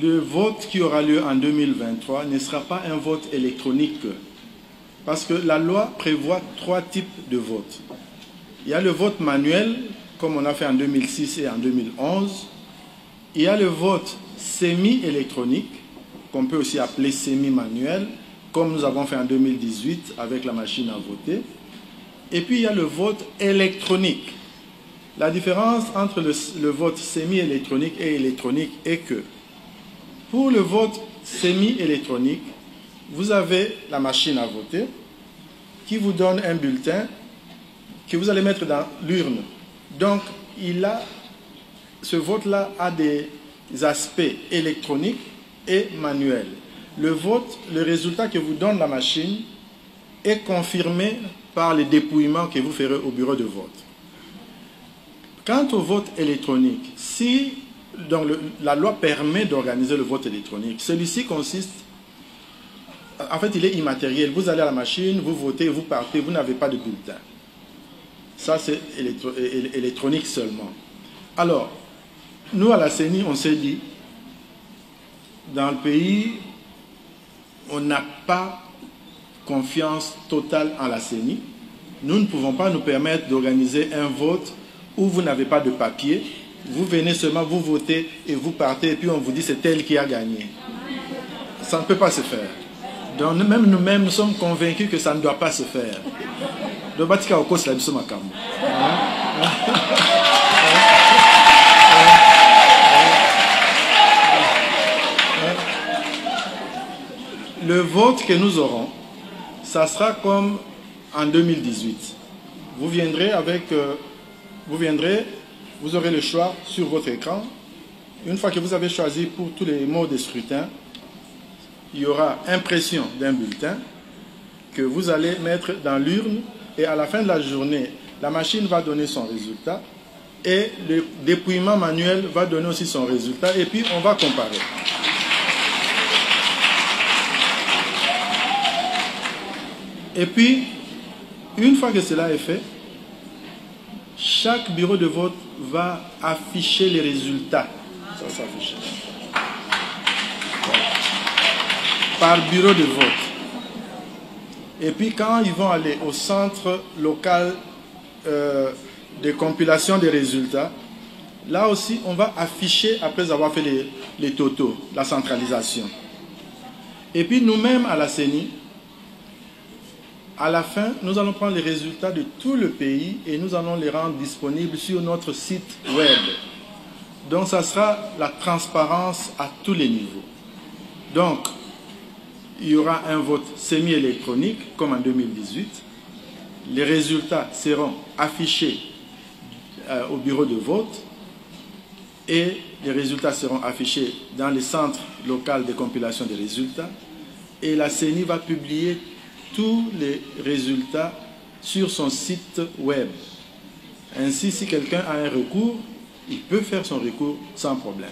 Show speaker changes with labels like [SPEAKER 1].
[SPEAKER 1] le vote qui aura lieu en 2023 ne sera pas un vote électronique, parce que la loi prévoit 3 types de votes. Il y a le vote manuel, comme on a fait en 2006 et en 2011. Il y a le vote semi-électronique, qu'on peut aussi appeler semi-manuel, comme nous avons fait en 2018 avec la machine à voter. Et puis il y a le vote électronique. La différence entre le vote semi-électronique et électronique est que pour le vote semi-électronique, vous avez la machine à voter qui vous donne un bulletin que vous allez mettre dans l'urne. Donc, ce vote-là a des aspects électroniques et manuels. Le résultat que vous donne la machine est confirmé par les dépouillements que vous ferez au bureau de vote. Quant au vote électronique, si donc la loi permet d'organiser le vote électronique, celui-ci consiste, en fait il est immatériel. Vous allez à la machine, vous votez, vous partez, vous n'avez pas de bulletin. Ça c'est électronique seulement. Alors, nous à la CENI, on s'est dit, dans le pays, on n'a pas confiance totale en la CENI. Nous ne pouvons pas nous permettre d'organiser un vote où vous n'avez pas de papier. Vous venez seulement, vous votez et vous partez et puis on vous dit c'est elle qui a gagné. Ça ne peut pas se faire. Donc même nous-mêmes, nous sommes convaincus que ça ne doit pas se faire. Le vote que nous aurons, ça sera comme en 2018. Vous aurez le choix sur votre écran. Une fois que vous avez choisi pour tous les modes de scrutin, il y aura impression d'un bulletin que vous allez mettre dans l'urne et à la fin de la journée, la machine va donner son résultat et le dépouillement manuel va donner aussi son résultat et puis on va comparer. Et puis, une fois que cela est fait, chaque bureau de vote va afficher les résultats. Ça s'affiche. Par bureau de vote. Et puis quand ils vont aller au centre local de compilation des résultats, là aussi on va afficher après avoir fait les totaux, la centralisation. Et puis nous-mêmes à la CENI, à la fin, nous allons prendre les résultats de tout le pays et nous allons les rendre disponibles sur notre site web. Donc, ça sera la transparence à tous les niveaux. Donc, il y aura un vote semi-électronique, comme en 2018. Les résultats seront affichés au bureau de vote et les résultats seront affichés dans les centres locaux de compilation des résultats. Et la CENI va publier tous les résultats sur son site web. Ainsi, si quelqu'un a un recours, il peut faire son recours sans problème.